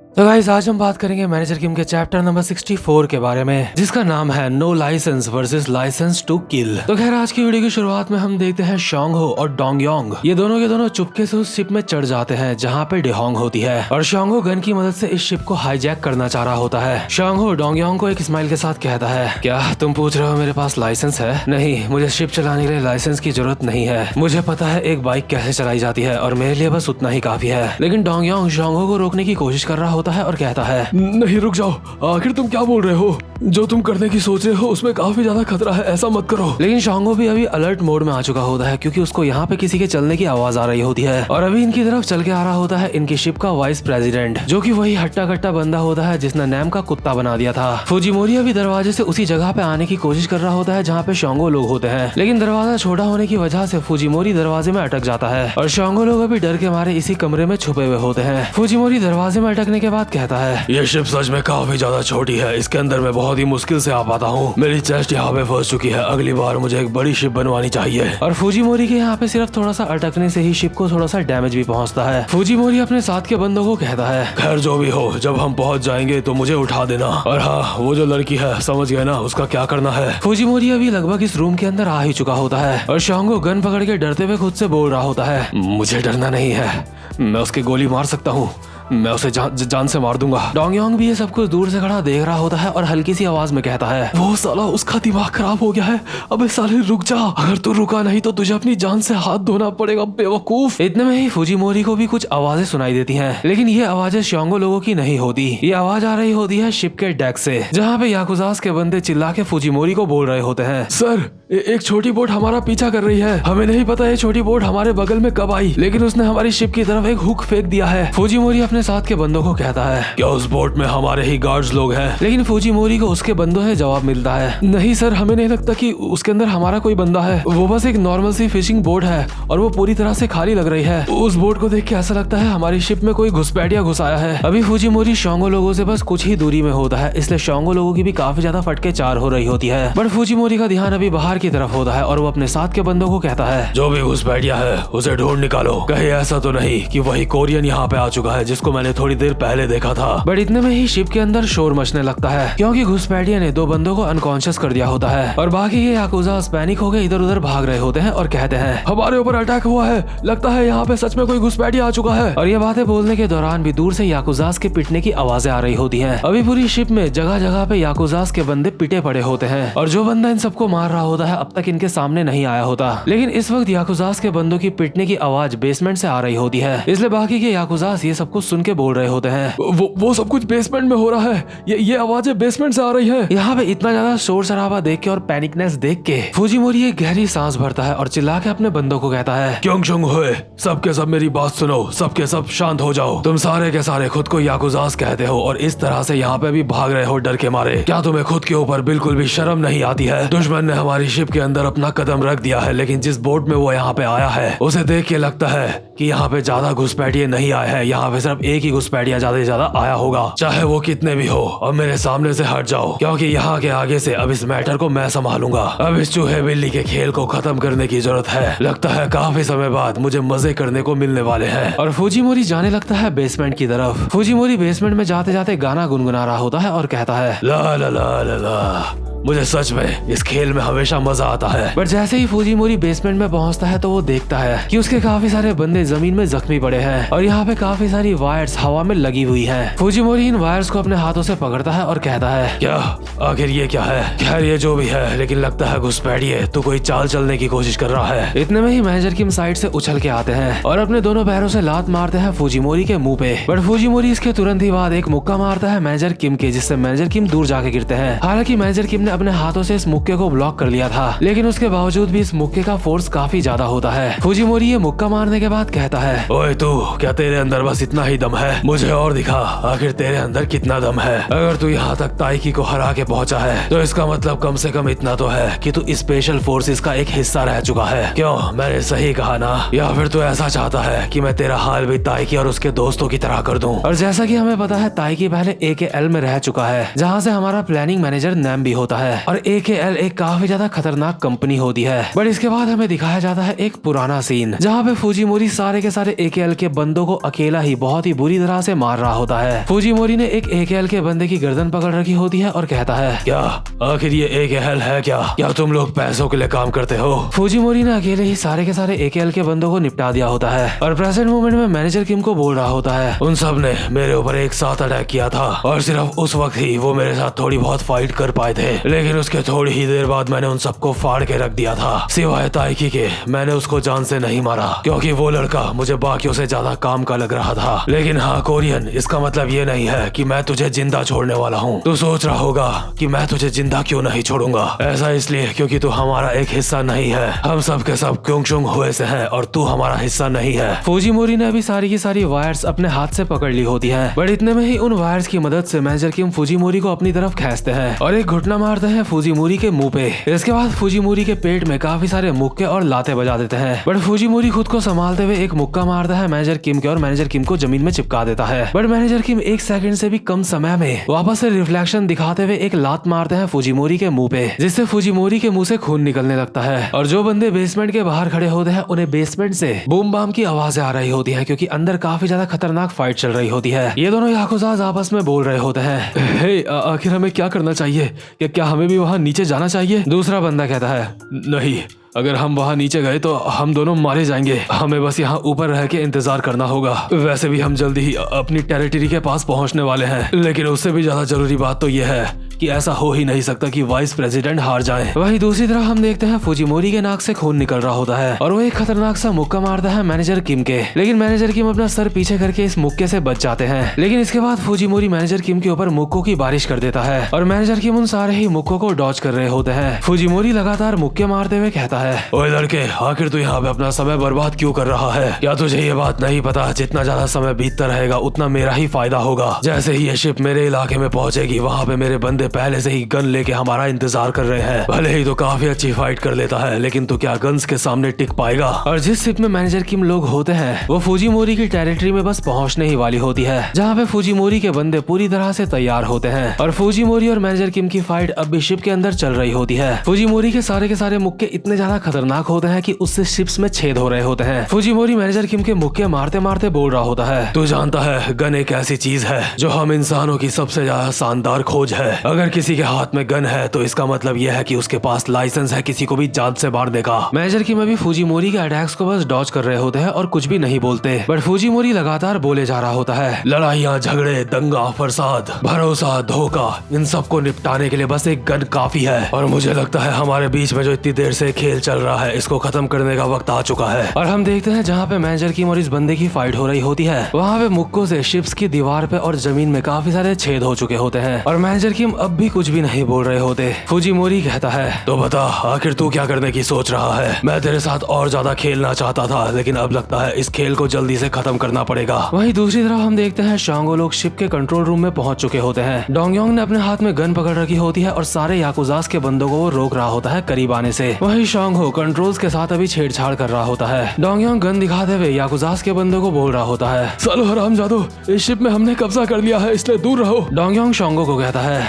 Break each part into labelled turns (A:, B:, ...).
A: तो गाइस आज हम बात करेंगे मैनेजर किम के चैप्टर नंबर 64 के बारे में, जिसका नाम है no licence versus licence to kill. तो खैर आज की वीडियो की शुरुआत में हम देखते हैं शॉन्ग हो और डोंग योंग ये दोनों के दोनों चुपके से उस शिप में चढ़ जाते हैं जहाँ पे डिहोंग होती है, और शॉन्ग हो गन की मदद से इस शिप को हाईजैक करना चाह रहा होता है। शॉन्ग हो डोंग योंग को एक स्माइल के साथ कहता है, क्या तुम पूछ रहे हो मेरे पास लाइसेंस है? नहीं, मुझे शिप चलाने के लिए लाइसेंस की जरूरत नहीं है। मुझे पता है एक बाइक कैसे चलाई जाती है और मेरे लिए बस उतना ही काफी है। लेकिन डोंग योंग शॉन्ग हो को रोकने की कोशिश कर रहा होता है और कहता है,
B: नहीं रुक जाओ, आखिर तुम क्या बोल रहे हो? जो तुम करने की सोच रहे हो उसमें काफी ज्यादा खतरा है, ऐसा मत करो।
A: लेकिन शॉन्ग हो भी अभी अलर्ट मोड में आ चुका होता है क्योंकि उसको यहाँ पे किसी के चलने की आवाज आ रही होती है, और अभी इनकी तरफ चल के आ रहा होता है इनकी शिप का वाइस प्रेसिडेंट, जो कि वही हट्टा कट्टा बंदा होता है जिसने नैम का कुत्ता बना दिया था। फुजीमोरी अभी दरवाजे से उसी जगह पे आने की कोशिश कर रहा होता है जहाँ पे शॉन्गो लोग होते हैं, लेकिन दरवाजा छोटा होने की वजह से फुजीमोरी दरवाजे में अटक जाता है और शॉन्गो लोग अभी डर के मारे इसी कमरे में छुपे हुए होते हैं। फुजीमोरी दरवाजे में अटकने के बाद कहता है,
B: ये शिप सच में काफी ज्यादा छोटी है, इसके अंदर मैं बहुत ही मुश्किल से आ पाता हूँ। मेरी चेस्ट यहाँ पे फंस चुकी है, अगली बार मुझे एक बड़ी शिप बनवानी चाहिए।
A: और फुजीमोरी के यहाँ पे सिर्फ थोड़ा सा अटकने से ही शिप को थोड़ा सा डैमेज भी पहुँचता है। फुजीमोरी अपने साथ के बंदों को कहता है,
B: खैर जो भी हो, जब हम पहुँच जाएंगे तो मुझे उठा देना। और हाँ, वो जो लड़की है समझ गए ना, उसका क्या करना है।
A: फुजीमोरी अभी लगभग इस रूम के अंदर आ ही चुका होता है और शॉन्गो गन पकड़ के डरते हुए खुद से बोल रहा होता है,
B: मुझे डरना नहीं है, मैं उसकी गोली मार सकता हूँ, मैं उसे जान से मार दूंगा।
A: डोंग योंग भी ये सब कुछ दूर से खड़ा देख रहा होता है और हल्की सी आवाज में कहता है,
B: वो साला उसका दिमाग खराब हो गया है। अबे साले रुक जा, अगर तू रुका नहीं तो तुझे अपनी जान से हाथ धोना पड़ेगा बेवकूफ।
A: इतने में ही फुजीमोरी को भी कुछ आवाजें सुनाई देती हैं, लेकिन ये आवाजें शॉन्गो लोगों की नहीं होती। ये आवाज आ रही होती है शिप के डेक से, जहाँ पे याकुजास के बंदे चिल्ला के फुजीमोरी को बोल रहे होते हैं,
B: सर एक छोटी बोट हमारा पीछा कर रही है, हमें नहीं पता ये छोटी बोट हमारे बगल में कब आई, लेकिन उसने हमारी शिप की तरफ एक हुक फेंक दिया है।
A: फुजीमोरी अपने साथ के बंदों को कहता है,
B: क्या उस बोट में हमारे ही गार्ड्स लोग हैं?
A: लेकिन फुजीमोरी को उसके बंदों से जवाब मिलता है,
B: नहीं सर, हमें नहीं लगता कि उसके अंदर हमारा कोई बंदा है, वो बस एक नॉर्मल सी फिशिंग बोट है और वो पूरी तरह से खाली लग रही है। उस बोट को देख के ऐसा लगता है हमारी शिप में कोई घुसपैठिया घुसाया है।
A: अभी फुजीमोरी शॉन्गो लोगों से बस कुछ ही दूरी में होता है, इसलिए शॉन्गो लोगों की भी काफी ज्यादा फटके चार हो रही होती है। बट फुजीमोरी का ध्यान अभी बाहर की तरफ होता है और वो अपने साथ के बंदों को कहता है,
B: जो भी घुसपैठिया है उसे ढूंढ निकालो, कहीं ऐसा तो नहीं कि वही कोरियन यहाँ पे आ चुका है जिसको मैंने थोड़ी देर पहले देखा था।
A: बट इतने में ही शिप के अंदर शोर मचने लगता है क्योंकि घुसपैठिया ने दो बंदों को अनकॉन्शियस कर दिया होता है और बाकी के याकुजा पैनिक हो गए इधर उधर भाग रहे होते हैं और कहते हैं,
B: हमारे ऊपर अटैक हुआ है, लगता है यहाँ पे सच में कोई घुसपैठिया आ चुका है।
A: और ये बातें बोलने के दौरान भी दूर से याकुजास के पिटने की आवाजें आ रही होती हैं। अभी पूरी शिप में जगह जगह पे याकुजास के बंदे पिटे पड़े होते हैं और जो बंदा इन सबको मार रहा होता है अब तक इनके सामने नहीं आया होता, लेकिन इस वक्त याकुजास के बंदों की पिटने की आवाज बेसमेंट से आ रही होती है, इसलिए बाकी के याकुजास ये सब कुछ सुन के बोल रहे होते हैं,
B: वो सब कुछ बेसमेंट में हो रहा है, ये आवाजें बेसमेंट से आ रही है।
A: यहाँ पे इतना ज्यादा शोर शराबा देख के और पैनिकनेस देख के फुजीमोरी एक गहरी सांस भरता है और चिल्ला के अपने बंदों को कहता है,
B: क्यों चुंग हुए, सबके सब मेरी बात सुनो, सबके सब शांत हो जाओ। तुम सारे के सारे खुद को याकुजास कहते हो और इस तरह से यहाँ पे भी भाग रहे हो डर के मारे। क्या तुम्हें खुद के ऊपर बिल्कुल भी शर्म नहीं आती है? दुश्मन ने हमारी शिप के अंदर अपना कदम रख दिया है, लेकिन जिस बोट में वो यहाँ पे आया है उसे देख के लगता है कि यहाँ पे ज्यादा घुसपैठिए नहीं आए हैं, यहाँ पे सिर्फ एक ही घुसपैठिया ज्यादा से ज्यादा आया होगा, चाहे वो कितने भी हो। अब मेरे सामने से हट जाओ क्योंकि यहाँ के आगे से अब इस मैटर को मैं संभालूंगा। अब इस चूहे बिल्ली के खेल को खत्म करने की जरूरत है, लगता है काफी समय बाद मुझे मजे करने को मिलने वाले हैं।
A: और फुजीमोरी जाने लगता है बेसमेंट की तरफ। फुजीमोरी बेसमेंट में जाते जाते गाना गुनगुना रहा होता है और कहता है,
B: ला ला ला ला ला, मुझे सच में इस खेल में हमेशा मजा आता है।
A: बट जैसे ही फुजीमोरी बेसमेंट में पहुंचता है तो वो देखता है कि उसके काफी सारे बंदे जमीन में जख्मी पड़े हैं और यहाँ पे काफी सारी वायर्स हवा में लगी हुई हैं। फुजीमोरी इन वायर्स को अपने हाथों से पकड़ता है और कहता है,
B: क्या आखिर ये क्या है? खैर ये जो भी है, लेकिन लगता है घुसपैठिए तू कोई चाल चलने की कोशिश कर रहा है।
A: इतने में ही मैनेजर किम साइड से उछल के आते हैं और अपने दोनों पैरों से लात मारते हैं फुजीमोरी के मुंह पे। बट फुजीमोरी इसके तुरंत ही बाद एक मुक्का मारता है मैनेजर किम के, जिससे मैनेजर किम दूर जाके गिरते हैं। हालांकि मैनेजर किम ने अपने हाथों से इस मुक्के को ब्लॉक कर लिया था, लेकिन उसके बावजूद भी इस मुक्के का फोर्स काफी ज्यादा होता है। फुजीमोरी ये मुक्का मारने के बाद कहता है,
B: ओए तू, क्या तेरे अंदर बस इतना ही दम है? मुझे और दिखा, आखिर तेरे अंदर कितना दम है। अगर तू यहाँ तक ताइकी को हरा के पहुँचा है तो इसका मतलब कम से कम इतना तो है कि तू स्पेशल फोर्सेस का एक हिस्सा रह चुका है। क्यों, मैंने सही कहा ना? या फिर तू ऐसा चाहता है कि मैं तेरा हाल भी ताइकी और उसके दोस्तों की तरह कर दूं?
A: और जैसा कि हमें पता है ताइकी पहले AKL में रह चुका है, जहाँ से हमारा प्लानिंग मैनेजर नैम भी होता है और AKL एक काफी ज्यादा खतरनाक कंपनी होती है। बट इसके बाद हमें दिखाया जाता है एक पुराना सीन जहाँ पे फुजीमोरी सारे के सारे AKL के बंदों को अकेला ही बहुत ही बुरी तरह से मार रहा होता है। फुजीमोरी ने एक AKL के बंदे की गर्दन पकड़ रखी होती है और कहता है,
B: क्या आखिर ये AKL है क्या तुम लोग पैसों के लिए काम करते हो?
A: फुजीमोरी ने अकेले ही सारे के सारे AKL के बंदों को निपटा दिया होता है और प्रेजेंट मोमेंट में मैनेजर किम को बोल रहा होता है,
B: उन सब ने मेरे ऊपर एक साथ अटैक किया था और सिर्फ उस वक्त ही वो मेरे साथ थोड़ी बहुत फाइट कर पाए थे, लेकिन उसके थोड़ी ही देर बाद मैंने उन सबको फाड़ के रख दिया था। सिवाय ताइकी के मैंने उसको जान से नहीं मारा क्योंकि वो लड़का मुझे बाकियों से ज्यादा काम का लग रहा था। लेकिन हाँ कोरियन, इसका मतलब ये नहीं है कि मैं तुझे जिंदा छोड़ने वाला हूँ। तू सोच रहा होगा कि मैं तुझे जिंदा क्यों नहीं छोड़ूंगा। ऐसा इसलिए क्योंकि तू हमारा एक हिस्सा नहीं है। हम सब के सब क्योंगचुंग हुए से हैं और तू हमारा हिस्सा नहीं है।
A: फुजीमोरी ने अभी सारी की सारी वायर्स अपने हाथ से पकड़ ली होती है, बट इतने में ही उन वायर्स की मदद से मैनेजर किम फुजीमोरी को अपनी तरफ खींचते हैं और एक घुटना मारते हैं फुजीमोरी के मुंह पे। इसके बाद फुजीमोरी के पेट में काफी सारे मुक्के और लाते बजा देते हैं, बट फुजीमोरी खुद को संभालते हुए एक मुक्का मारता है मैनेजर किम के और मैनेजर किम को जमीन में चिपका देता है। बट मैनेजर किम एक सेकंड से भी कम समय में वापस से रिफ्लेक्शन दिखाते हुए एक लात मारते हैं फुजीमोरी के मुंह पे, जिससे फुजीमोरी के मुंह से खून निकलने लगता है और जो बंदे बेसमेंट के बाहर खड़े होते हैं उन्हें बेसमेंट से बूम बाम की आवाजें आ रही होती है क्योंकि अंदर काफी ज्यादा खतरनाक फाइट चल रही होती है। ये दोनों याकुजाज आपस में बोल रहे होते हैं, हे आखिर हमें क्या करना चाहिए? क्या हमें भी वहाँ नीचे जाना चाहिए? दूसरा बंदा कहता है,
B: नहीं, अगर हम वहाँ नीचे गए तो हम दोनों मारे जाएंगे। हमें बस यहाँ ऊपर रह के इंतजार करना होगा। वैसे भी हम जल्दी ही अपनी टेरिटरी के पास पहुँचने वाले हैं, लेकिन उससे भी ज्यादा जरूरी बात तो ये है कि ऐसा हो ही नहीं सकता कि वाइस प्रेसिडेंट हार जाए।
A: वहीं दूसरी तरफ हम देखते हैं फुजीमोरी के नाक से खून निकल रहा होता है और वो एक खतरनाक सा मुक्का मारता है मैनेजर किम के, लेकिन मैनेजर किम अपना सर पीछे करके इस मुक्के से बच जाते हैं। लेकिन इसके बाद फुजीमोरी मैनेजर किम के ऊपर मुक्कों की बारिश कर देता है और मैनेजर किम उन सारे ही मुक्कों को डॉज कर रहे होते हैं। फुजीमोरी लगातार मुक्के मारते हुए कहता है,
B: ओए लड़के, आखिर तू यहाँ पे अपना समय बर्बाद क्यों कर रहा है? क्या तुझे ये बात नहीं पता, जितना ज्यादा समय बीतता रहेगा उतना मेरा ही फायदा होगा। जैसे ही ये शिप मेरे इलाके में पहुंचेगी वहाँ पे मेरे बंदे पहले से ही गन लेके हमारा इंतजार कर रहे हैं। भले ही तो काफी अच्छी फाइट कर लेता है, लेकिन तू क्या गन्स के सामने टिक पाएगा?
A: और जिस शिप में मैनेजर किम लोग होते हैं वो फुजीमोरी की टेरिटरी में बस पहुंचने ही वाली होती है, जहाँ पे फुजीमोरी के बंदे पूरी तरह से तैयार होते हैं और फुजीमोरी और मैनेजर किम की फाइट अब भी शिप के अंदर चल रही होती है। फुजीमोरी के सारे मुक्के इतने ज्यादा खतरनाक होते हैं कि उससे शिप्स में छेद हो रहे होते हैं। फुजीमोरी मैनेजर किम के मुक्के मारते मारते बोल रहा होता है,
B: तू जानता है गन एक ऐसी चीज है जो हम इंसानों की सबसे ज्यादा शानदार खोज है। अगर किसी के हाथ में गन है तो इसका मतलब यह है कि उसके पास लाइसेंस है किसी को भी जान से मारने का।
A: मैनेजर किम अभी फुजीमोरी के अटैक्स को बस डॉज कर रहे होते हैं और कुछ भी नहीं बोलते, बट फुजीमोरी लगातार बोले जा रहा होता है,
B: लड़ाइयाँ, झगड़े, दंगा फसाद, भरोसा, धोखा, इन सब को निपटाने के लिए बस एक गन काफी है। और मुझे लगता है हमारे बीच में जो इतनी देर से खेल चल रहा है इसको खत्म करने का वक्त आ चुका है।
A: और हम देखते हैं जहाँ पे मैनेजर किम और इस बंदे की फाइट हो रही होती है वहाँ पे मुक्कों से शिप्स की दीवार पे और जमीन में काफी सारे छेद हो चुके होते हैं और मैनेजर किम अब भी कुछ भी नहीं बोल रहे होते। फुजीमोरी कहता है,
B: तो बता आखिर तू क्या करने की सोच रहा है? मैं तेरे साथ और ज्यादा खेलना चाहता था, लेकिन अब लगता है इस खेल को जल्दी से खत्म करना पड़ेगा।
A: वहीं दूसरी तरफ हम देखते हैं शांगो लोग शिप के कंट्रोल रूम में पहुंच चुके होते हैं। डोंगयोंग ने अपने हाथ में गन पकड़ रखी होती है और सारे याकुजास के बंदों को वो रोक रहा होता है करीब आने से। वहीं शांगो कंट्रोल्स के साथ अभी छेड़छाड़ कर रहा होता है। डोंगयोंग गन दिखाते हुए याकुजास के बंदों को बोल रहा होता है,
B: सालो हरामजादो, इस शिप में हमने कब्जा कर लिया है, इसलिए दूर रहो।
A: डोंगयोंग शांगो को कहता है,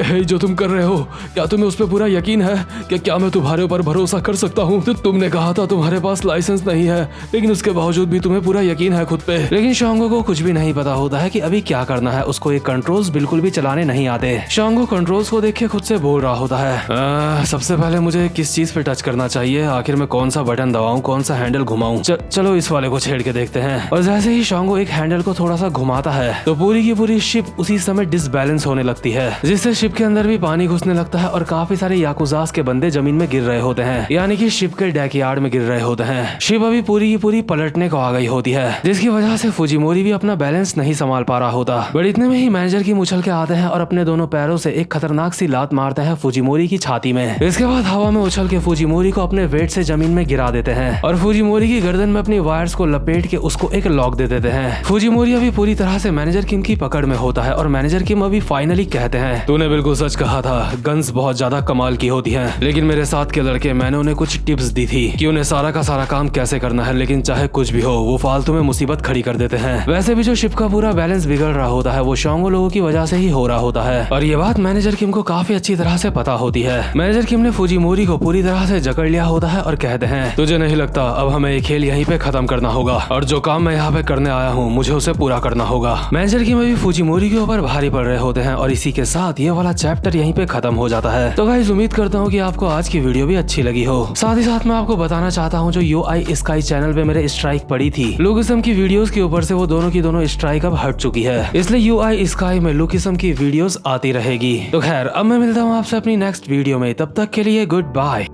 B: हे, जो तुम कर रहे हो क्या तुम्हें उस पर पूरा यकीन है कि क्या मैं तुम्हारे ऊपर भरोसा कर सकता हूँ? तो तुमने कहा था तुम्हारे पास लाइसेंस नहीं है, लेकिन उसके बावजूद भी तुम्हें पूरा यकीन है खुद पे।
A: लेकिन शांगो को कुछ भी नहीं पता होता है कि अभी क्या करना है। उसको ये कंट्रोल्स बिल्कुल भी चलाने नहीं आते। शांगो कंट्रोल्स को देख के खुद से बोल रहा होता है, सबसे पहले मुझे किस चीज पे टच करना चाहिए? आखिर मैं कौन सा बटन दबाऊं, कौन सा हैंडल घुमाऊं? चलो इस वाले को छेड़ के देखते हैं। और जैसे ही शांगो एक हैंडल को थोड़ा सा घुमाता है तो पूरी की पूरी शिप उसी समय डिसबैलेंस होने लगती है, जिससे शिप के अंदर भी पानी घुसने लगता है और काफी सारे याकुजास के बंदे जमीन में गिर रहे होते हैं, यानी कि शिप के डैकयार्ड में गिर रहे होते हैं। शिप अभी पूरी की पूरी पलटने को आ गई होती है, जिसकी वजह से फुजीमोरी भी अपना बैलेंस नहीं संभाल पा रहा होता। बट इतने में ही मैनेजर की उछल के आते हैं और अपने दोनों पैरों से एक खतरनाक सी लात मारते हैं फुजीमोरी की छाती में। इसके बाद हवा में उछल के फुजीमोरी को अपने वेट से जमीन में गिरा देते हैं और फुजीमोरी की गर्दन में अपनी वायर्स को लपेट के उसको एक लॉक दे देते हैं। फुजीमोरी अभी पूरी तरह से मैनेजर किम की पकड़ में होता है और मैनेजर किम अभी फाइनली कहते हैं,
B: तूने
A: तूने बिल्कुल सच कहा था, गन्स बहुत ज्यादा कमाल की होती हैं, लेकिन मेरे साथ के लड़के मैंने उन्हें कुछ टिप्स दी थी कि उन्हें सारा का सारा काम कैसे करना है, लेकिन चाहे कुछ भी हो वो फालतू में मुसीबत खड़ी कर देते हैं। वैसे भी जो शिप का पूरा बैलेंस बिगड़ रहा होता है वो शोंगो लोगों की वजह से ही हो रहा होता है, और ये बात मैनेजर किम को काफी अच्छी तरह से पता होती है। मैनेजर किम ने फुजीमोरी को पूरी तरह से जकड़ लिया होता है और कहते हैं, तुझे नहीं लगता अब हमें ये खेल यहीं पे खत्म करना होगा, और जो काम मैं यहाँ पे करने आया हूँ मुझे उसे पूरा करना होगा। मैनेजर किम अभी फुजीमोरी के ऊपर भारी पड़ रहे होते हैं, और इसी के साथ ये वाला चैप्टर यहीं पे खत्म हो जाता है। तो गाइस उम्मीद करता हूँ कि आपको आज की वीडियो भी अच्छी लगी हो। साथ ही साथ मैं आपको बताना चाहता हूँ जो UI स्काई चैनल पे मेरे स्ट्राइक पड़ी थी लुकिसम की वीडियोस के ऊपर से, वो दोनों की दोनों स्ट्राइक अब हट चुकी है, इसलिए UI स्काई में लुकिसम की वीडियोस आती रहेगी। तो खैर अब मैं मिलता हूँ आपसे अपनी नेक्स्ट वीडियो में, तब तक के लिए गुड बाय।